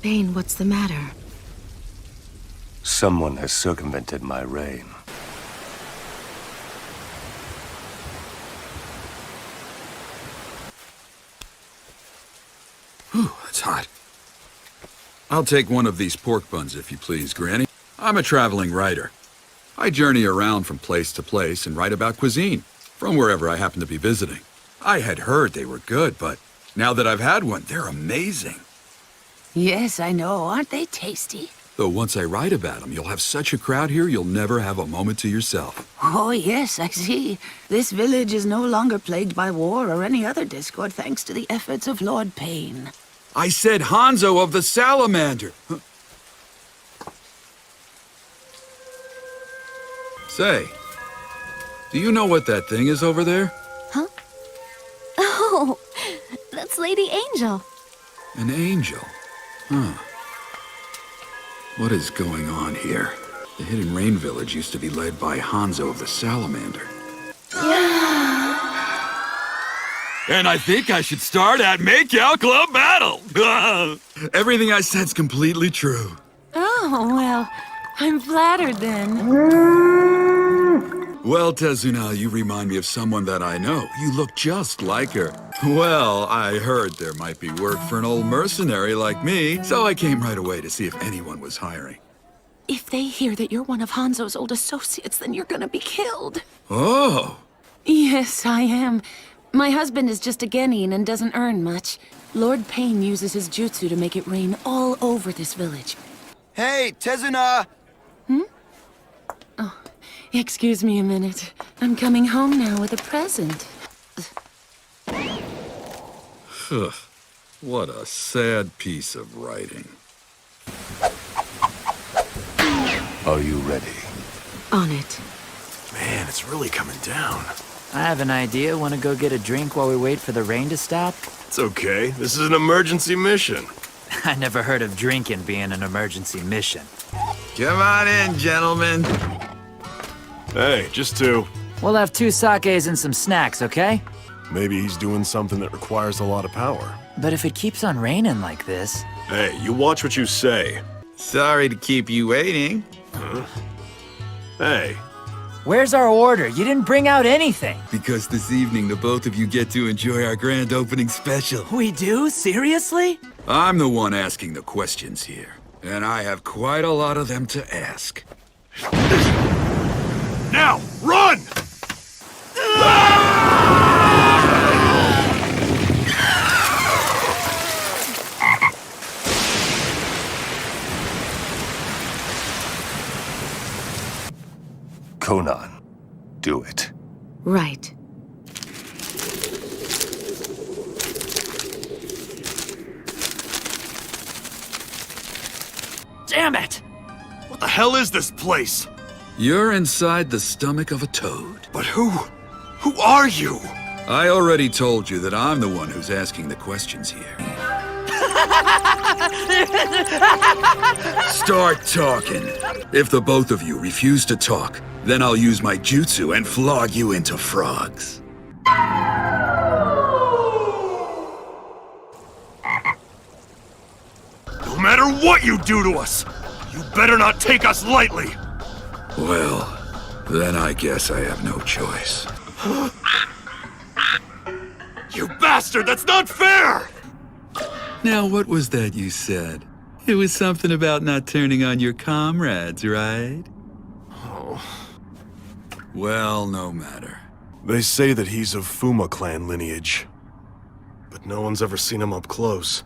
Pain, what's the matter? Someone has circumvented my reign. Whew, that's hot. I'll take one of these pork buns, if you please, Granny. I'm a traveling writer. I journey around from place to place and write about cuisine, from wherever I happen to be visiting. I had heard they were good, but now that I've had one, they're amazing. Yes, I know. Aren't they tasty? Though once I write about them, you'll have such a crowd here, you'll never have a moment to yourself. Oh, yes, I see. This village is no longer plagued by war or any other discord thanks to the efforts of Lord Pain. I said Hanzo of the Salamander. Say, do you know what that thing is over there? Huh? Oh, that's Lady Angel. An angel? Huh. What is going on here? The Hidden Rain Village used to be led by Hanzo of the Salamander. And I think I should start at Make-Out Club Battle! Everything I said's completely true. Oh, well, I'm flattered then. Well, Tezuna, you remind me of someone that I know. You look just like her. Well, I heard there might be work for an old mercenary like me, so I came right away to see if anyone was hiring. If they hear that you're one of Hanzo's old associates, then you're gonna be killed. Oh! Yes, I am. My husband is just a genin and doesn't earn much. Lord Pain uses his jutsu to make it rain all over this village. Hey, Tezuna! Oh, excuse me a minute. I'm coming home now with a present. What a sad piece of writing. Are you ready? On it. Man, it's really coming down. I have an idea. Want to go get a drink while we wait for the rain to stop? It's okay. This is an emergency mission. I never heard of drinking being an emergency mission. Come on in, gentlemen. Hey, just two. We'll have 2 sakes and some snacks, okay? Maybe he's doing something that requires a lot of power. But if it keeps on raining like this... Hey, you watch what you say. Sorry to keep you waiting. Hey. Where's our order? You didn't bring out anything. Because this evening, the both of you get to enjoy our grand opening special. We do? Seriously? I'm the one asking the questions here, and I have quite a lot of them to ask. Now, run! Conan, do it. Right. Damn it! What the hell is this place? You're inside the stomach of a toad. But who are you? I already told you that I'm the one who's asking the questions here. Start talking. If the both of you refuse to talk, then I'll use my jutsu and flog you into frogs. No matter what you do to us, you better not take us lightly. Well, then I guess I have no choice. You bastard, that's not fair! Now, what was that you said? It was something about not turning on your comrades, right? Oh. Well, no matter. They say that he's of Fuma clan lineage, but no one's ever seen him up close.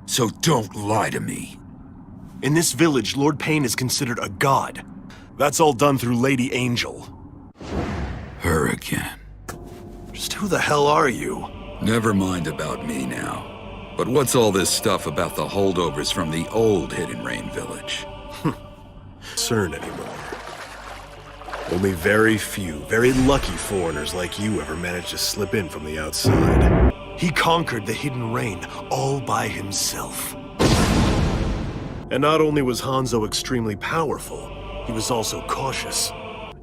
So don't lie to me. In this village, Lord Pain is considered a god. That's all done through Lady Angel. Her again. Just who the hell are you? Never mind about me now. But what's all this stuff about the holdovers from the old Hidden Rain Village? Concern anymore. Only very few, very lucky foreigners like you ever managed to slip in from the outside. He conquered the Hidden Rain all by himself. And not only was Hanzo extremely powerful, he was also cautious,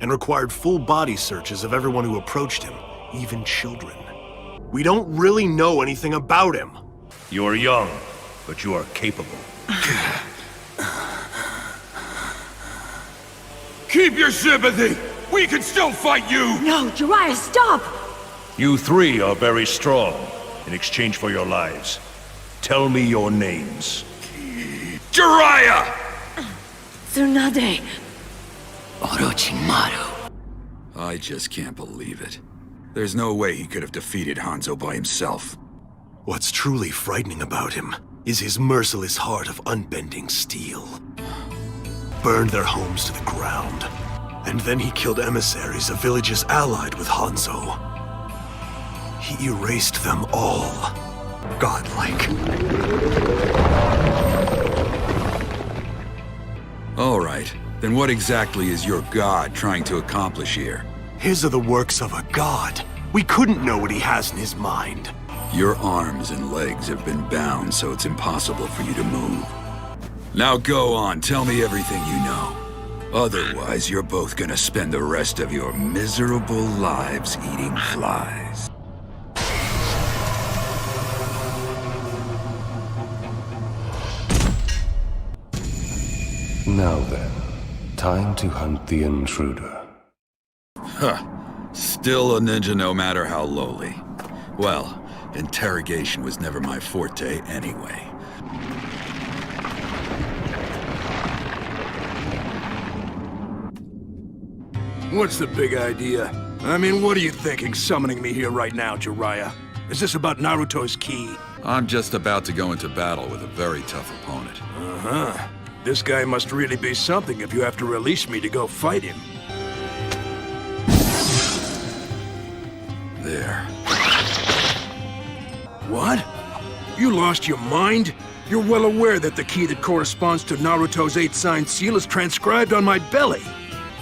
and required full body searches of everyone who approached him, even children. We don't really know anything about him. You are young, but you are capable. Keep your sympathy! We can still fight you! No, Jiraiya, stop! You three are very strong in exchange for your lives. Tell me your names. Jiraiya! Tsunade. Orochimaru. I just can't believe it. There's no way he could have defeated Hanzo by himself. What's truly frightening about him is his merciless heart of unbending steel. Burned their homes to the ground. And then he killed emissaries of villages allied with Hanzo. He erased them all. Godlike. All right, then what exactly is your god trying to accomplish here? His are the works of a god. We couldn't know what he has in his mind. Your arms and legs have been bound, so it's impossible for you to move. Now go on, tell me everything you know. Otherwise, you're both gonna spend the rest of your miserable lives eating flies. Now then, time to hunt the intruder. Huh. Still a ninja no matter how lowly. Well, interrogation was never my forte anyway. What's the big idea? I mean, what are you thinking summoning me here right now, Jiraiya? Is this about Naruto's ki? I'm just about to go into battle with a very tough opponent. Uh-huh. This guy must really be something if you have to release me to go fight him. There. What? You lost your mind? You're well aware that the key that corresponds to Naruto's 8-signed seal is transcribed on my belly.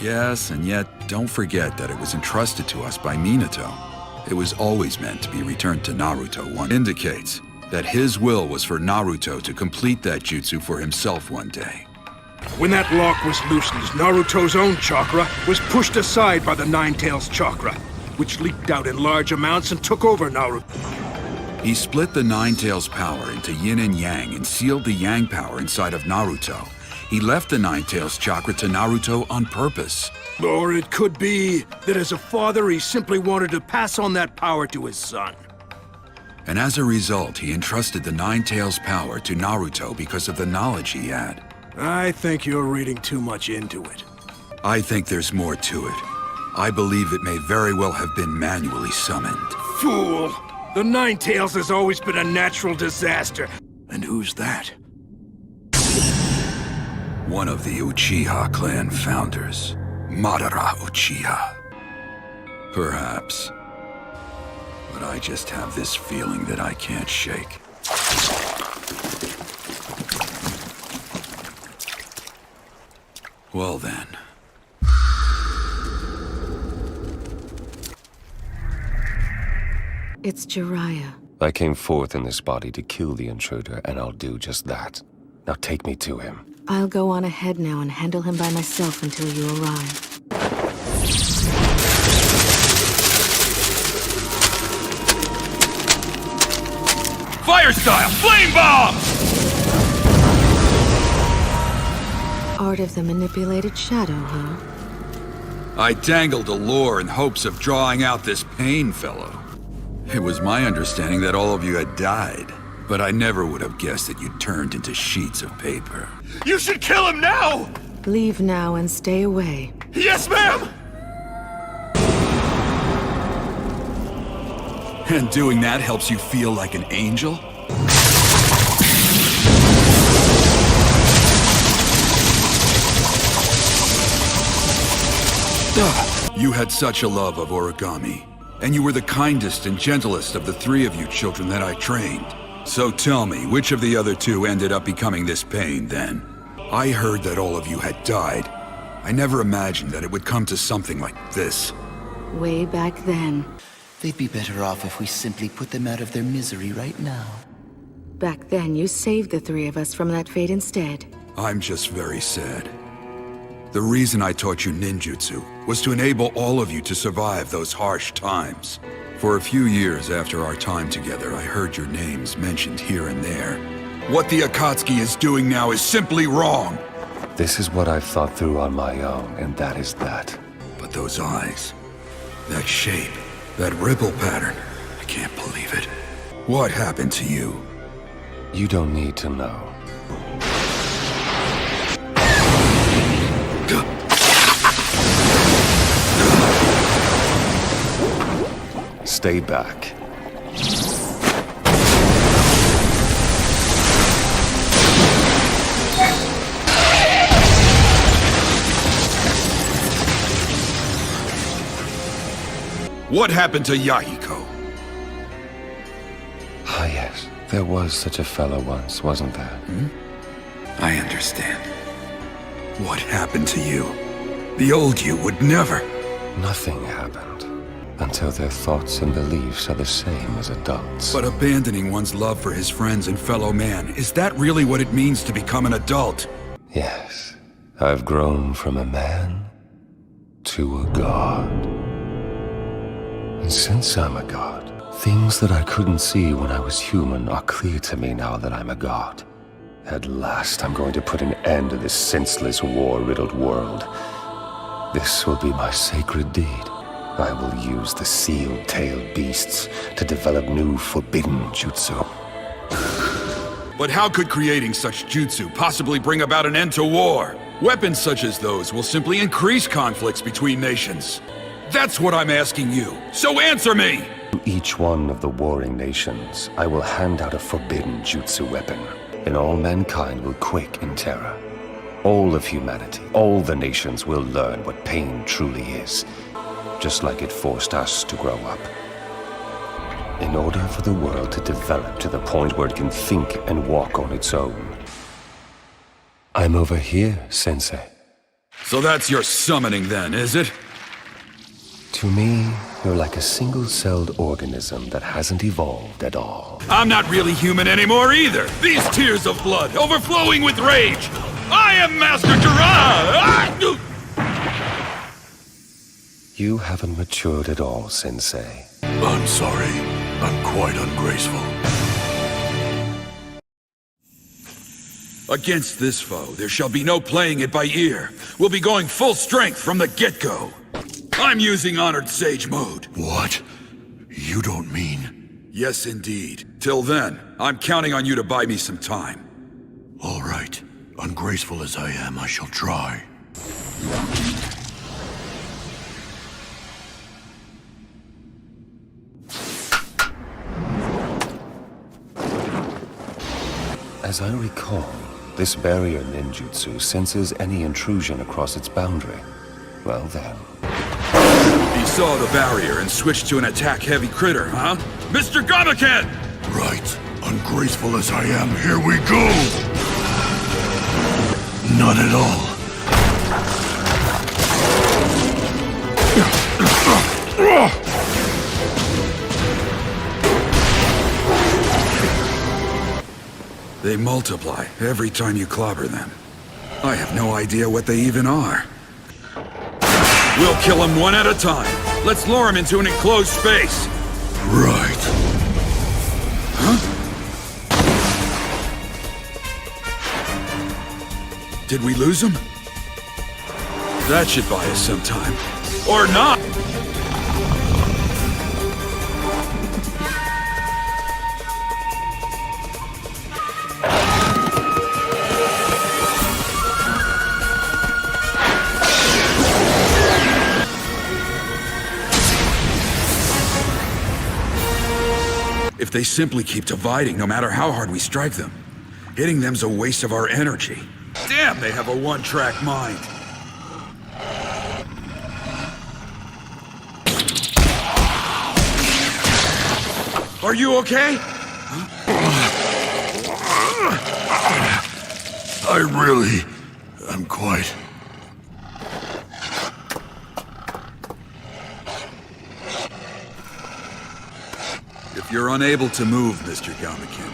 Yes, and yet, don't forget that it was entrusted to us by Minato. It was always meant to be returned to Naruto. One indicates that his will was for Naruto to complete that jutsu for himself one day. When that lock was loosened, Naruto's own chakra was pushed aside by the Nine-Tails chakra, which leaked out in large amounts and took over Naruto. He split the Nine-Tails power into yin and yang and sealed the yang power inside of Naruto. He left the Nine-Tails chakra to Naruto on purpose. Or it could be that as a father, he simply wanted to pass on that power to his son. And as a result, he entrusted the Nine-Tails power to Naruto because of the knowledge he had. I think you're reading too much into it. I think there's more to it. I believe it may very well have been manually summoned. Fool! The Nine-Tails has always been a natural disaster. And who's that? One of the Uchiha clan founders, Madara Uchiha. Perhaps. But I just have this feeling that I can't shake. Well then. It's Jiraiya. I came forth in this body to kill the intruder, and I'll do just that. Now take me to him. I'll go on ahead now and handle him by myself until you arrive. Fire style! Flame bomb! Art of the manipulated shadow, huh? I dangled a lure in hopes of drawing out this pain fellow. It was my understanding that all of you had died, but I never would have guessed that you'd turned into sheets of paper. You should kill him now! Leave now and stay away. Yes, ma'am! And doing that helps you feel like an angel? You had such a love of origami, and you were the kindest and gentlest of the three of you children that I trained. So tell me, which of the other two ended up becoming this pain, then? I heard that all of you had died. I never imagined that it would come to something like this. Way back then. They'd be better off if we simply put them out of their misery right now. Back then, you saved the three of us from that fate instead. I'm just very sad. The reason I taught you ninjutsu was to enable all of you to survive those harsh times. For a few years after our time together, I heard your names mentioned here and there. What the Akatsuki is doing now is simply wrong. This is what I've thought through on my own, and that is that. But those eyes, that shape, that ripple pattern, I can't believe it. What happened to you? You don't need to know. Stay back. What happened to Yahiko? Ah, yes. There was such a fellow once, wasn't there? I understand. What happened to you? The old you would never. Nothing happened. Until their thoughts and beliefs are the same as adults. But abandoning one's love for his friends and fellow man, is that really what it means to become an adult? Yes. I've grown from a man to a god. And since I'm a god, things that I couldn't see when I was human are clear to me now that I'm a god. At last, I'm going to put an end to this senseless, war-riddled world. This will be my sacred deed. I will use the seal-tailed beasts to develop new forbidden jutsu. But how could creating such jutsu possibly bring about an end to war? Weapons such as those will simply increase conflicts between nations. That's what I'm asking you, so answer me! To each one of the warring nations, I will hand out a forbidden jutsu weapon, and all mankind will quake in terror. All of humanity, all the nations will learn what pain truly is, just like it forced us to grow up. In order for the world to develop to the point where it can think and walk on its own. I'm over here, Sensei. So that's your summoning then, is it? To me, you're like a single-celled organism that hasn't evolved at all. I'm not really human anymore either! These tears of blood, overflowing with rage! I am Master Jiraiya! You haven't matured at all, Sensei. I'm sorry. I'm quite ungraceful. Against this foe, there shall be no playing it by ear. We'll be going full strength from the get-go. I'm using Honored Sage mode. What? You don't mean... Yes, indeed. Till then, I'm counting on you to buy me some time. All right. Ungraceful as I am, I shall try. As I recall, this barrier ninjutsu senses any intrusion across its boundary. Well then... He saw the barrier and switched to an attack-heavy critter, huh? Mr. Gamaken! Right. Ungraceful as I am, here we go! Not at all. They multiply every time you clobber them. I have no idea what they even are. We'll kill them one at a time. Let's lure them into an enclosed space. Right. Huh? Did we lose them? That should buy us some time. Or not! If they simply keep dividing, no matter how hard we strike them, hitting them's a waste of our energy. Damn, they have a one-track mind. Are you okay? I really am quite... If you're unable to move, Mr. Gamaken.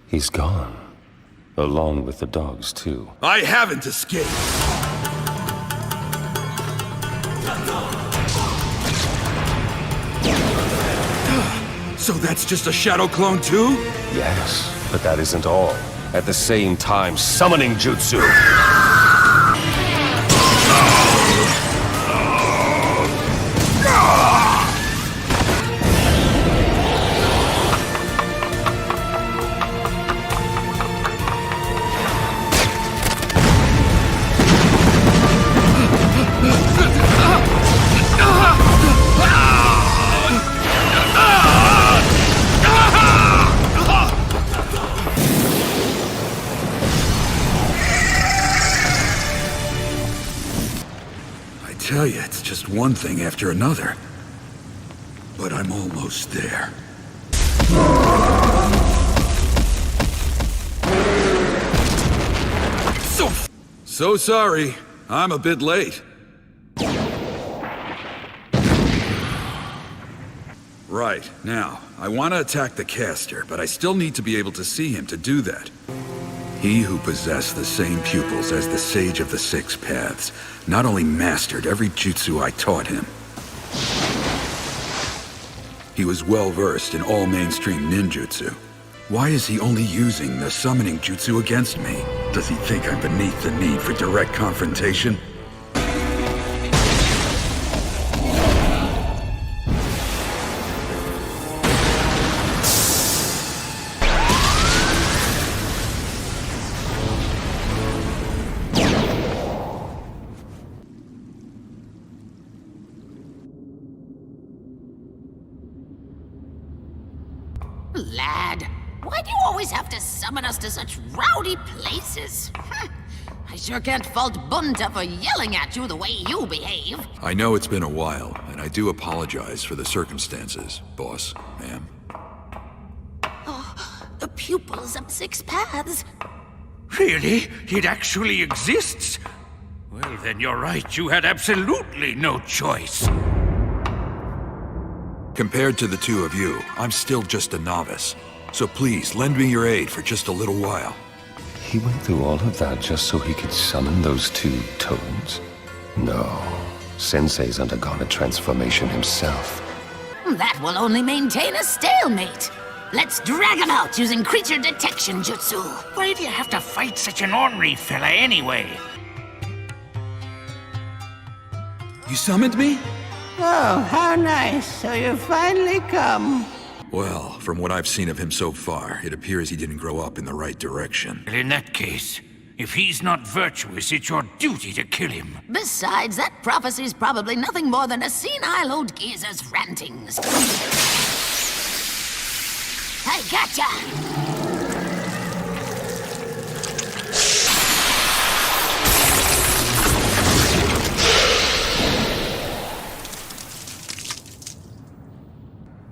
He's gone. Along with the dogs, too. I haven't escaped. So that's just a shadow clone too? Yes, but that isn't all. At the same time, summoning jutsu. I tell you, it's just one thing after another. But I'm almost there. So sorry. I'm a bit late. Right, now, I want to attack the caster, but I still need to be able to see him to do that. He who possessed the same pupils as the Sage of the Six Paths not only mastered every jutsu I taught him, he was well-versed in all mainstream ninjutsu. Why is he only using the summoning jutsu against me? Does he think I'm beneath the need for direct confrontation? Lad, why do you always have to summon us to such rowdy places? I sure can't fault Bunta for yelling at you the way you behave. I know it's been a while, and I do apologize for the circumstances, boss, ma'am. Oh, the pupils of Six Paths. Really? It actually exists? Well, then you're right. You had absolutely no choice. Compared to the two of you, I'm still just a novice. So please, lend me your aid for just a little while. He went through all of that just so he could summon those two toads? No. Sensei's undergone a transformation himself. That will only maintain a stalemate. Let's drag him out using creature detection jutsu. Why do you have to fight such an ornery fella anyway? You summoned me? Oh, how nice. So you've finally come. Well, from what I've seen of him so far, it appears he didn't grow up in the right direction. In that case, if he's not virtuous, it's your duty to kill him. Besides, that prophecy's probably nothing more than a senile old geezer's rantings. I gotcha!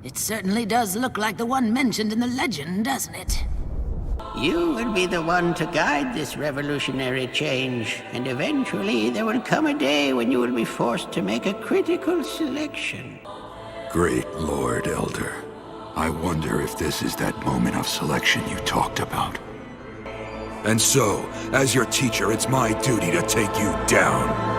It certainly does look like the one mentioned in the legend, doesn't it? You will be the one to guide this revolutionary change, and eventually there will come a day when you will be forced to make a critical selection. Great Lord Elder. I wonder if this is that moment of selection you talked about. And so, as your teacher, it's my duty to take you down.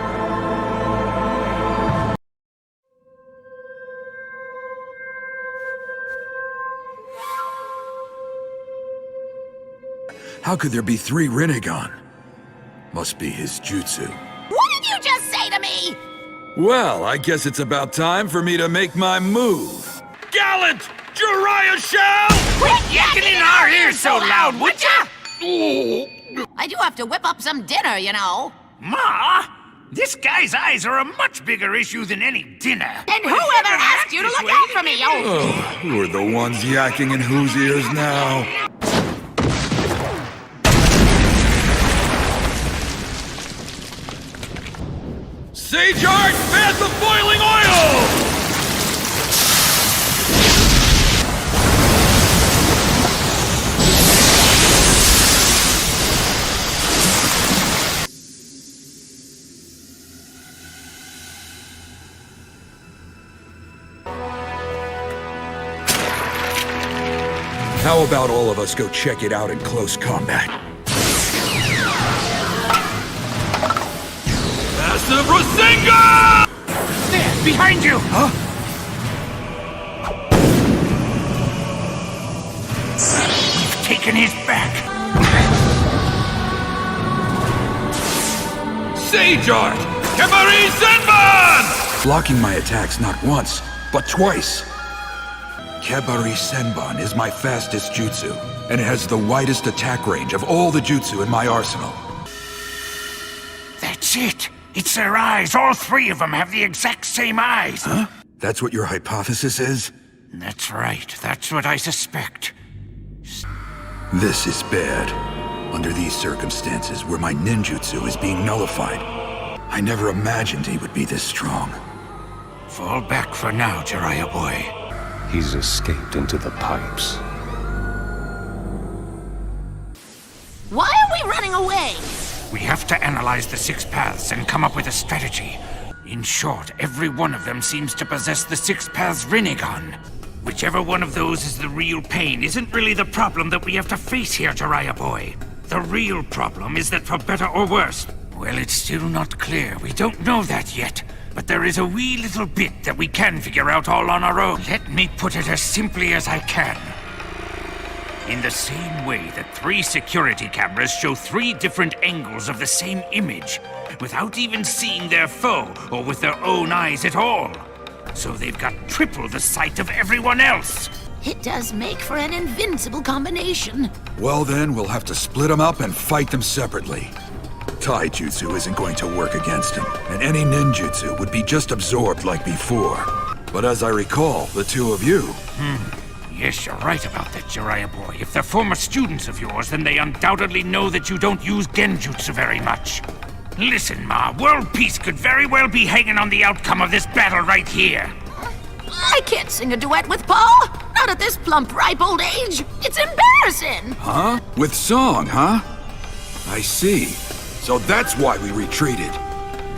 How could there be 3 Rinnegan? Must be his jutsu. What did you just say to me? Well, I guess it's about time for me to make my move. Gallant Jiraiya shall! Quit yakking in our ears so loud, would ya? I do have to whip up some dinner, you know. Ma, this guy's eyes are a much bigger issue than any dinner. And whoever asked you to look out for me, Who are the ones yakking in whose ears now? Sage Art, Bath of Boiling Oil! How about all of us go check it out in close combat? Go! There, behind you! Huh? We've taken his back. Sage Art! Kemari Senban! Blocking my attacks not once, but twice. Kebari Senban is my fastest jutsu, and it has the widest attack range of all the jutsu in my arsenal. That's it! It's their eyes! All three of them have the exact same eyes! Huh? That's what your hypothesis is? That's right. That's what I suspect. This is bad. Under these circumstances, where my ninjutsu is being nullified, I never imagined he would be this strong. Fall back for now, Jiraiya boy. He's escaped into the pipes. Why are we running away? We have to analyze the 6 paths and come up with a strategy. In short, every one of them seems to possess the 6 paths Rinnegan. Whichever one of those is the real pain isn't really the problem that we have to face here, Jiraiya boy. The real problem is that for better or worse, well, it's still not clear. We don't know that yet. But there is a wee little bit that we can figure out all on our own. Let me put it as simply as I can. In the same way that 3 security cameras show 3 different angles of the same image, without even seeing their foe or with their own eyes at all. So they've got triple the sight of everyone else. It does make for an invincible combination. Well then, we'll have to split them up and fight them separately. Taijutsu isn't going to work against him, and any ninjutsu would be just absorbed like before. But as I recall, the two of you... Yes, you're right about that, Jiraiya boy. If they're former students of yours, then they undoubtedly know that you don't use genjutsu very much. Listen, Ma, world peace could very well be hanging on the outcome of this battle right here. I can't sing a duet with Paul. Not at this plump, ripe old age. It's embarrassing. Huh? With song, huh? I see. So that's why we retreated.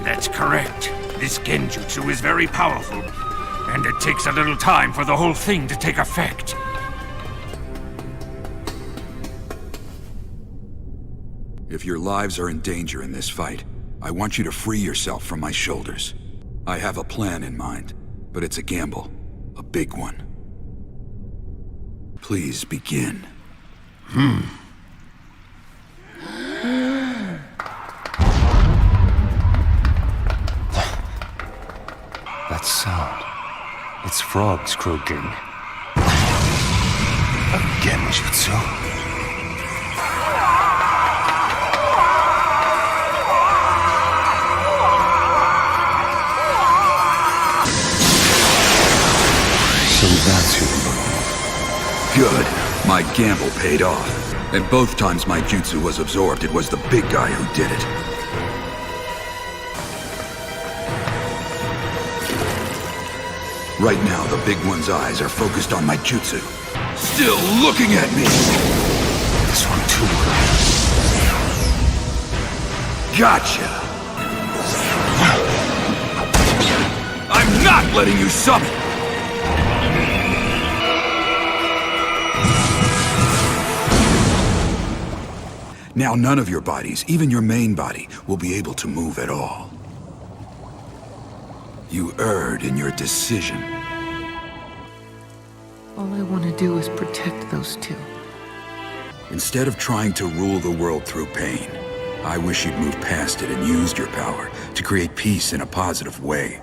That's correct. This genjutsu is very powerful, and it takes a little time for the whole thing to take effect. If your lives are in danger in this fight, I want you to free yourself from my shoulders. I have a plan in mind, but it's a gamble. A big one. Please begin. That sound. It's frogs croaking. A genjutsu. So that's your move. Good. My gamble paid off. And both times my jutsu was absorbed, it was the big guy who did it. Right now, the big one's eyes are focused on my jutsu. Still looking at me! This one too. Gotcha! I'm not letting you summon! Now none of your bodies, even your main body, will be able to move at all. You erred in your decision. All I want to do is protect those two. Instead of trying to rule the world through pain, I wish you'd moved past it and used your power to create peace in a positive way.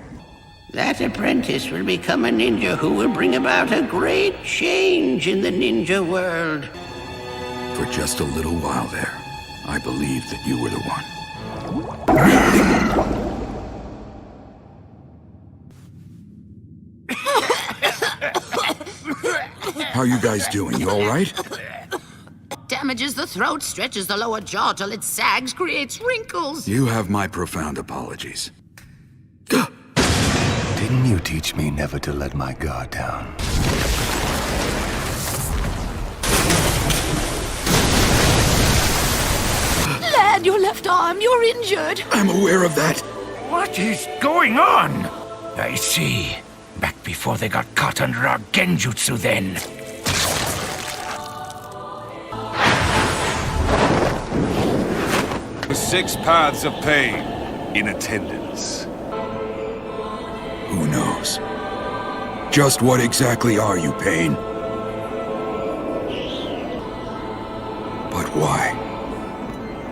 That apprentice will become a ninja who will bring about a great change in the ninja world. For just a little while there, I believed that you were the one. How are you guys doing? You all right? Damages the throat, stretches the lower jaw till it sags, creates wrinkles. You have my profound apologies. Didn't you teach me never to let my guard down? Lad, your left arm, you're injured. I'm aware of that. What is going on? I see. Back before they got caught under our genjutsu then. The 6 paths of pain in attendance. Who knows? Just what exactly are you, Pain? But why?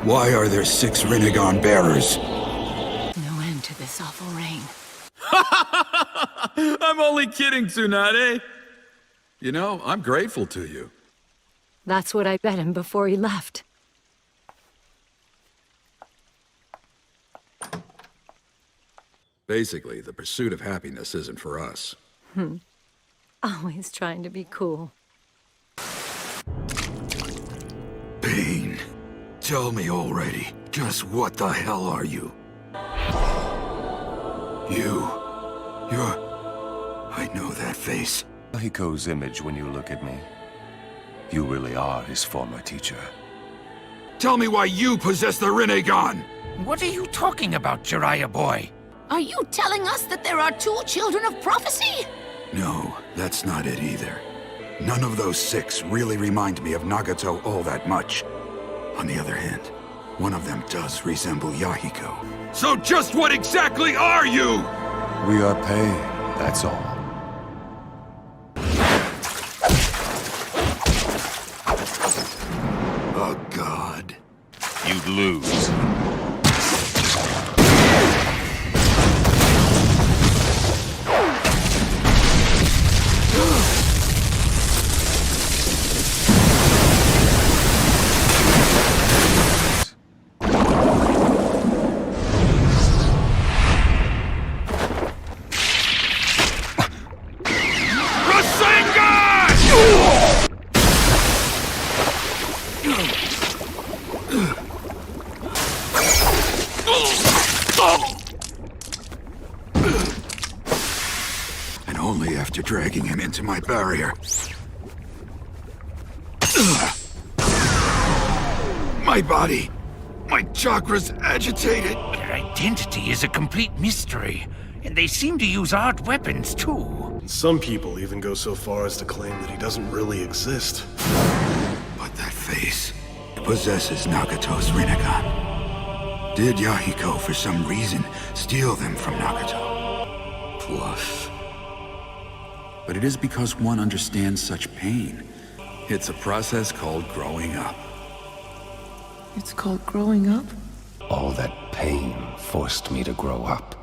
Why are there 6 Rinnegan bearers? No end to this awful rain. I'm only kidding, Tsunade. You know, I'm grateful to you. That's what I bet him before he left. Basically, the pursuit of happiness isn't for us. Always trying to be cool. Pain. Tell me already, just what the hell are you? You're... I know that face. Hiko's image when you look at me. You really are his former teacher. Tell me why you possess the Rinnegan! What are you talking about, Jiraiya boy? Are you telling us that there are 2 children of prophecy? No, that's not it either. None of those 6 really remind me of Nagato all that much. On the other hand, one of them does resemble Yahiko. So just what exactly are you? We are paid, that's all. Oh, God. You'd lose. And only after dragging him into my barrier. My body, my chakras agitated. Their identity is a complete mystery, and they seem to use odd weapons, too. Some people even go so far as to claim that he doesn't really exist. But that face possesses Nagato's Rinnegan. Did Yahiko, for some reason, steal them from Nagato? Plus... But it is because one understands such pain. It's a process called growing up. It's called growing up? All that pain forced me to grow up.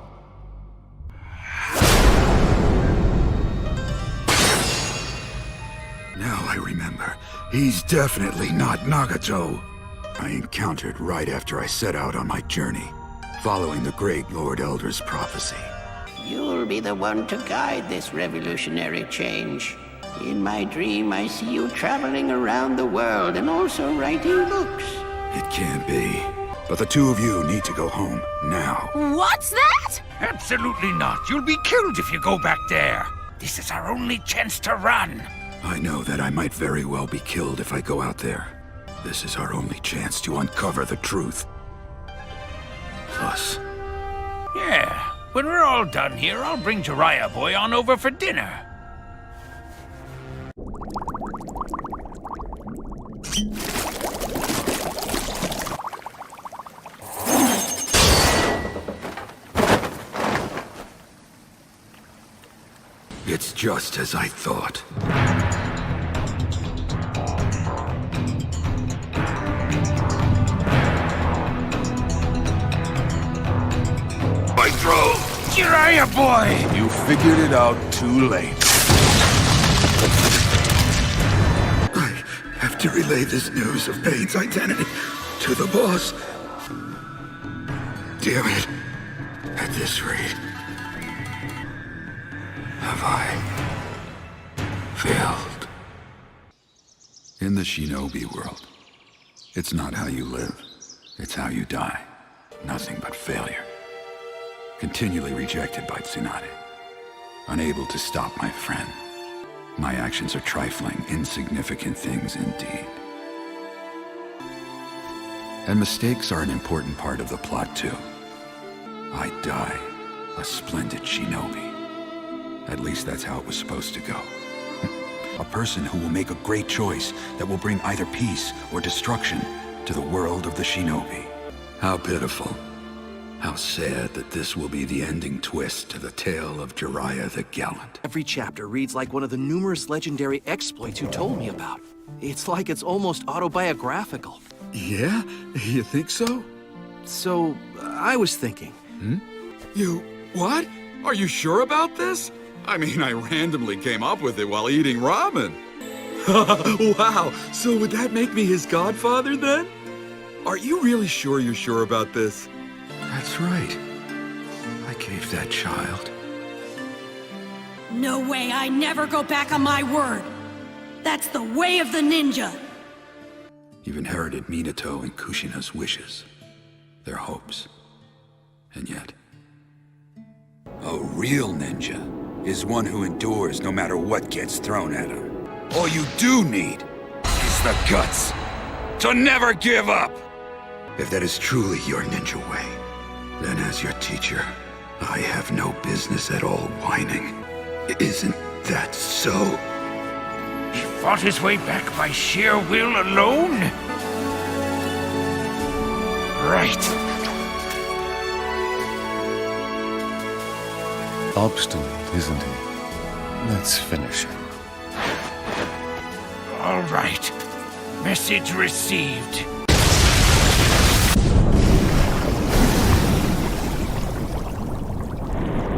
Now I remember. He's definitely not Nagato. I encountered right after I set out on my journey, following the great Lord Elder's prophecy. You'll be the one to guide this revolutionary change. In my dream, I see you traveling around the world and also writing books. It can't be. But the 2 of you need to go home, now. What's that? Absolutely not. You'll be killed if you go back there. This is our only chance to run. I know that I might very well be killed if I go out there. This is our only chance to uncover the truth. Plus... Yeah, when we're all done here, I'll bring Jiraiya boy on over for dinner. It's just as I thought. My throat! Jiraiya boy! You figured it out too late. I have to relay this news of Pain's identity to the boss. Damn it. At this rate, have I failed? In the shinobi world, it's not how you live, it's how you die. Nothing but failure. Continually rejected by Tsunade. Unable to stop my friend. My actions are trifling, insignificant things indeed. And mistakes are an important part of the plot too. I die a splendid shinobi. At least that's how it was supposed to go. A person who will make a great choice that will bring either peace or destruction to the world of the shinobi. How pitiful. How sad that this will be the ending twist to the tale of Jiraiya the Gallant. Every chapter reads like one of the numerous legendary exploits you told me about. It's like it's almost autobiographical. Yeah? You think so? So, I was thinking... You... what? Are you sure about this? I mean, I randomly came up with it while eating ramen. Wow, so would that make me his godfather then? Are you really sure you're sure about this? That's right. I gave that child. No way, I never go back on my word. That's the way of the ninja. You've inherited Minato and Kushina's wishes, their hopes. And yet, a real ninja is one who endures no matter what gets thrown at him. All you do need is the guts to never give up. If that is truly your ninja way, then as your teacher, I have no business at all whining. Isn't that so? He fought his way back by sheer will alone? Right. Obstinate, isn't he? Let's finish him. All right. Message received.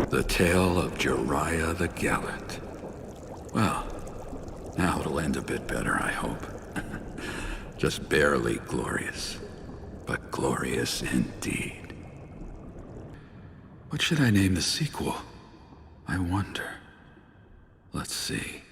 The tale of Jiraiya the Gallant. Well, now it'll end a bit better, I hope. Just barely glorious, but glorious indeed. What should I name the sequel? I wonder. Let's see.